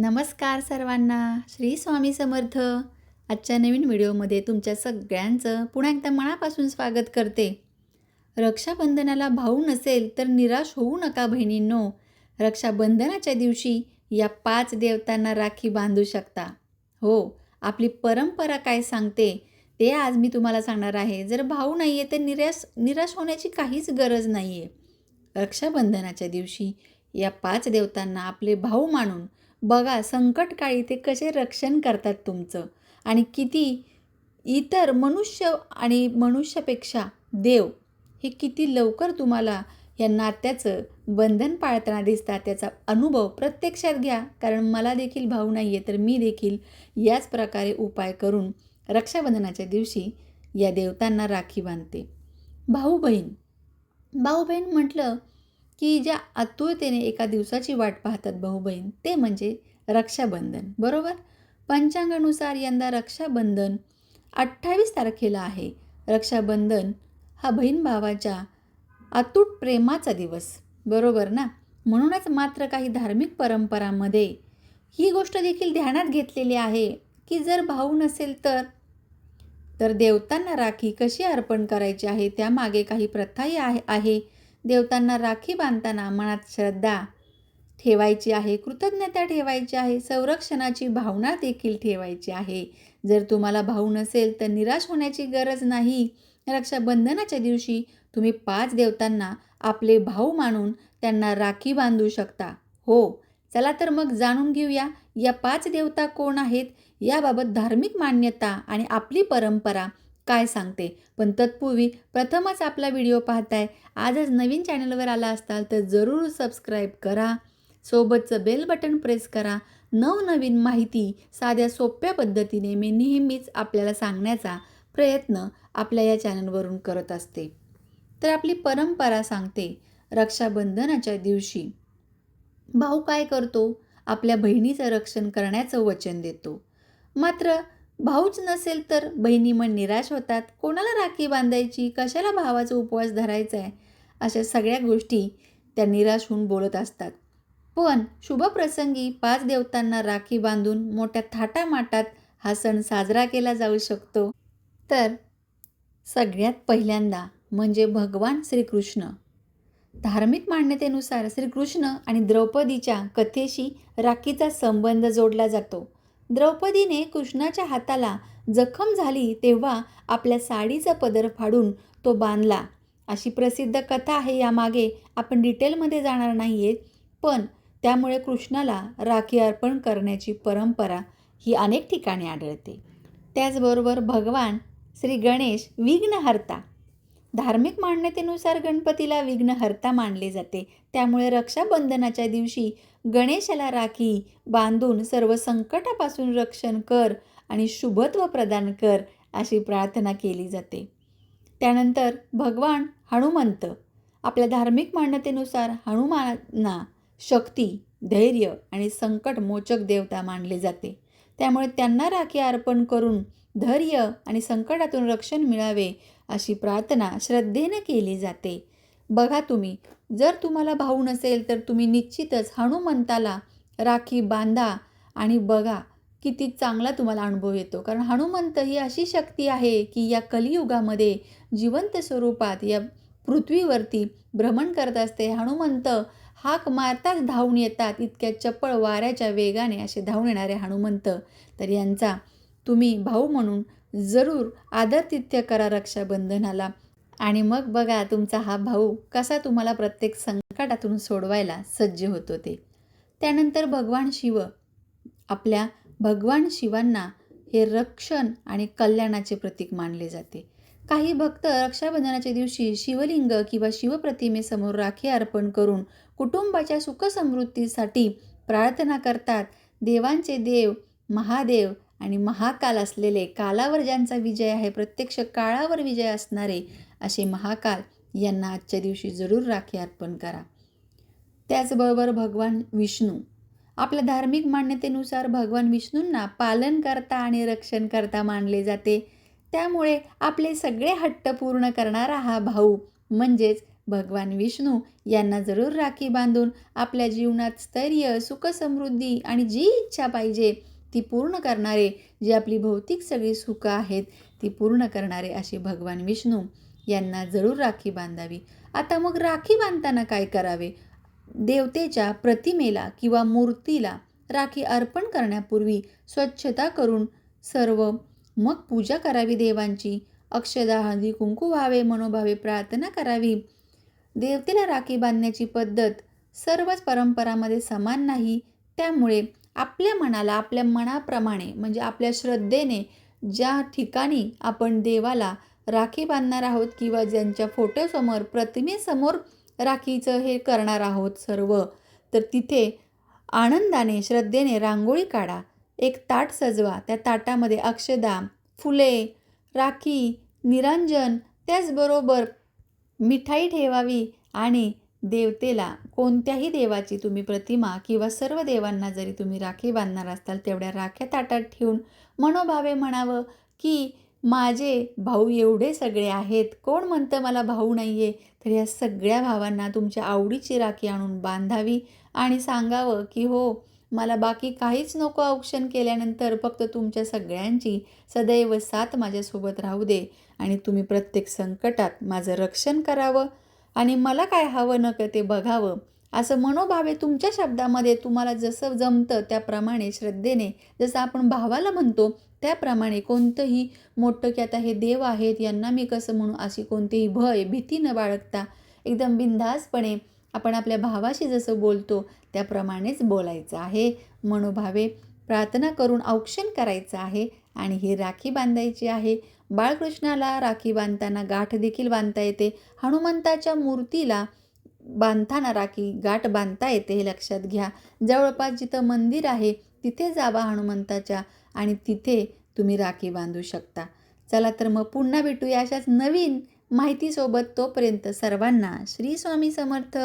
नमस्कार सर्वांना. श्री स्वामी समर्थ. आजच्या नवीन व्हिडिओमध्ये तुमच्या सगळ्यांचं पुन्हा एकदा मनापासून स्वागत करते. रक्षाबंधनाला भाऊ नसेल तर निराश होऊ नका बहिणींनो. रक्षाबंधनाच्या दिवशी या 5 देवतांना राखी बांधू शकता. हो, आपली परंपरा काय सांगते ते आज मी तुम्हाला सांगणार आहे. जर भाऊ नाही आहे तर निराश होण्याची काहीच गरज नाही आहे. रक्षाबंधनाच्या दिवशी या 5 देवतांना आपले भाऊ मानून बघा संकटकाळी ते कसे रक्षण करतात तुमचं आणि किती इतर मनुष्य आणि मनुष्यापेक्षा देव हे किती लवकर तुम्हाला या नात्याचं बंधन पाळताना दिसतात. त्याचा अनुभव प्रत्यक्षात घ्या. कारण मला देखील भाऊ नाही आहे तर मी देखील याच प्रकारे उपाय करून रक्षाबंधनाच्या दिवशी या देवतांना राखी बांधते. भाऊ बहीण म्हटलं की ज्या आतुरतेने एका दिवसाची वाट पाहतात भाऊ बहीण ते म्हणजे रक्षाबंधन, बरोबर. पंचांगानुसार यंदा रक्षाबंधन 28 तारखेला आहे. रक्षाबंधन हा बहीण भावाच्या अतूट प्रेमाचा दिवस, बरोबर ना. म्हणूनच मात्र काही धार्मिक परंपरांमध्ये ही गोष्ट देखील ध्यानात घेतलेली आहे की जर भाऊ नसेल तर देवतांना राखी कशी अर्पण करायची आहे. त्यामागे काही प्रथाही आहे. देवतांना राखी बांधताना मनात श्रद्धा ठेवायची आहे, कृतज्ञता ठेवायची आहे, संरक्षणाची भावना देखील ठेवायची आहे. जर तुम्हाला भाऊ नसेल तर निराश होण्याची गरज नाही. रक्षाबंधनाच्या दिवशी तुम्ही 5 देवतांना आपले भाऊ मानून त्यांना राखी बांधू शकता. हो, चला तर मग जाणून घेऊया या 5 देवता कोण आहेत, याबाबत धार्मिक मान्यता आणि आपली परंपरा काय सांगते. पण तत्पूर्वी प्रथमच आपला व्हिडिओ पाहताय, आजच नवीन चॅनलवर आला असताल तर जरूर सबस्क्राईब करा. सोबतचं बेल बटन प्रेस करा. नवनवीन माहिती साध्या सोप्या पद्धतीने मी नेहमीच आपल्याला सांगण्याचा प्रयत्न आपल्या या चॅनलवरून करत असते. तर आपली परंपरा सांगते, रक्षाबंधनाच्या दिवशी भाऊ काय करतो, आपल्या बहिणीचं रक्षण करण्याचं वचन देतो. मात्र भाऊच नसेल तर बहिणी मग निराश होतात. कोणाला राखी बांधायची, कशाला भावाचा उपवास धरायचा आहे, अशा सगळ्या गोष्टी त्या निराश होऊन बोलत असतात. पण शुभप्रसंगी 5 देवतांना राखी बांधून मोठ्या थाटामाटात हा सण साजरा केला जाऊ शकतो. तर सगळ्यात पहिल्यांदा म्हणजे भगवान श्रीकृष्ण. धार्मिक मान्यतेनुसार श्रीकृष्ण आणि द्रौपदीच्या कथेशी राखीचा संबंध जोडला जातो. द्रौपदीने कृष्णाच्या हाताला जखम झाली तेव्हा आपल्या साडीचा पदर फाडून तो बांधला, अशी प्रसिद्ध कथा आहे. यामागे आपण डिटेलमध्ये जाणार नाही आहेत, पण त्यामुळे कृष्णाला राखी अर्पण करण्याची परंपरा ही अनेक ठिकाणी आढळते. त्याचबरोबर भगवान श्री गणेश विघ्नहर्ता. धार्मिक मान्यतेनुसार गणपतीला विघ्नहर्ता मानले जाते. त्यामुळे रक्षाबंधनाच्या दिवशी गणेशाला राखी बांधून सर्व संकटापासून रक्षण कर आणि शुभत्व प्रदान कर अशी प्रार्थना केली जाते. त्यानंतर भगवान हनुमंत. आपल्या धार्मिक मान्यतेनुसार हनुमानांना शक्ती, धैर्य आणि संकटमोचक देवता मानले जाते. त्यामुळे त्यांना राखी अर्पण करून धैर्य आणि संकटातून रक्षण मिळावे अशी प्रार्थना श्रद्धेने केली जाते. बघा तुम्ही, जर तुम्हाला भाऊ नसेल तर तुम्ही निश्चितच हनुमंताला राखी बांधा आणि बघा किती चांगला तुम्हाला अनुभव येतो. कारण हनुमंत ही अशी शक्ती आहे की या कलियुगामध्ये जिवंत स्वरूपात या पृथ्वीवरती भ्रमण करत असते. हनुमंत हाक मारताच धावून येतात. इतक्या चपळ वाऱ्याच्या वेगाने असे धावून येणारे हनुमंत. तर यांचा तुम्ही भाऊ म्हणून जरूर आदरातिथ्य करा रक्षाबंधनाला. आणि मग बघा तुमचा हा भाऊ कसा तुम्हाला प्रत्येक संकटातून सोडवायला सज्ज होतो ते. त्यानंतर भगवान शिव. आपल्या भगवान शिवांना हे रक्षण आणि कल्याणाचे प्रतीक मानले जाते. काही भक्त रक्षाबंधनाच्या दिवशी शिवलिंग किंवा शिवप्रतिमेसमोर राखी अर्पण करून कुटुंबाच्या सुखसमृद्धीसाठी प्रार्थना करतात. देवांचे देव महादेव आणि महाकाल असलेले, कालावर ज्यांचा विजय आहे, प्रत्यक्ष काळावर विजय असणारे असे महाकाल यांना आजच्या दिवशी जरूर राखी अर्पण करा. त्याचबरोबर भगवान विष्णू. आपल्या धार्मिक मान्यतेनुसार भगवान विष्णूंना पालनकर्ता आणि रक्षणकर्ता मानले जाते. त्यामुळे आपले सगळे हट्ट पूर्ण करणारा हा भाऊ म्हणजेच भगवान विष्णू यांना जरूर राखी बांधून आपल्या जीवनात स्थैर्य, सुख, समृद्धी आणि जी इच्छा पाहिजे ती पूर्ण करणारे, जी आपली भौतिक सगळी सुखं आहेत ती पूर्ण करणारे असे भगवान विष्णू यांना जरूर राखी बांधावी. आता मग राखी बांधताना काय करावे? देवतेच्या प्रतिमेला किंवा मूर्तीला राखी अर्पण करण्यापूर्वी स्वच्छता करून सर्व मग पूजा करावी देवांची. अक्षदा, हळदी, कुंकू व्हावे, मनोभावे प्रार्थना करावी. देवतेला राखी बांधण्याची पद्धत सर्वच परंपरामध्ये समान नाही. त्यामुळे आपल्या मनाला, आपल्या मनाप्रमाणे म्हणजे आपल्या श्रद्धेने ज्या ठिकाणी आपण देवाला राखी बांधणार आहोत किंवा ज्यांच्या फोटोसमोर, प्रतिमेसमोर राखीचं हे करणार आहोत सर्व, तर तिथे आनंदाने, श्रद्धेने रांगोळी काढा. एक ताट सजवा. त्या ताटामध्ये अक्षदा, फुले, राखी, निरांजन, त्याचबरोबर मिठाई ठेवावी आणि देवतेला, कोणत्याही देवाची तुम्ही प्रतिमा किंवा सर्व देवांना जरी तुम्ही राखी बांधणार असाल तेवढ्या राख्या ताटात ठेवून मनोभावे म्हणावं की माझे भाऊ एवढे सगळे आहेत, कोण म्हणतं मला भाऊ नाही आहे, तर या सगळ्या भावांना तुमच्या आवडीची राखी आणून बांधावी आणि सांगावं की हो, मला बाकी काहीच नको औक्षण केल्यानंतर, फक्त तुमच्या सगळ्यांची सदैव साथ माझ्यासोबत राहू दे आणि तुम्ही प्रत्येक संकटात माझं रक्षण करावं आणि मला काय हवं नको ते बघावं. असं मनोभावे तुमच्या शब्दामध्ये तुम्हाला जसं जमतं त्याप्रमाणे श्रद्धेने, जसं आपण भावाला म्हणतो त्याप्रमाणे, कोणतंही मोठं की आता हे देव आहेत यांना मी कसं म्हणू, अशी कोणतीही भय, भीती न बाळगता एकदम बिनधास्तपणे आपण आपल्या भावाशी जसं बोलतो त्याप्रमाणेच बोलायचं आहे. मनोभावे प्रार्थना करून औक्षण करायचं आहे आणि ही राखी बांधायची आहे. बाळकृष्णाला राखी बांधताना गाठ देखील बांधता येते. हनुमंताच्या मूर्तीला बांधताना राखी गाठ बांधता येते, हे लक्षात घ्या. जवळपास जिथं मंदिर आहे तिथे जावा हनुमंताच्या आणि तिथे तुम्ही राखी बांधू शकता. चला तर मग पुन्हा भेटूया अशाच नवीन माहितीसोबत. तोपर्यंत सर्वांना श्री स्वामी समर्थ.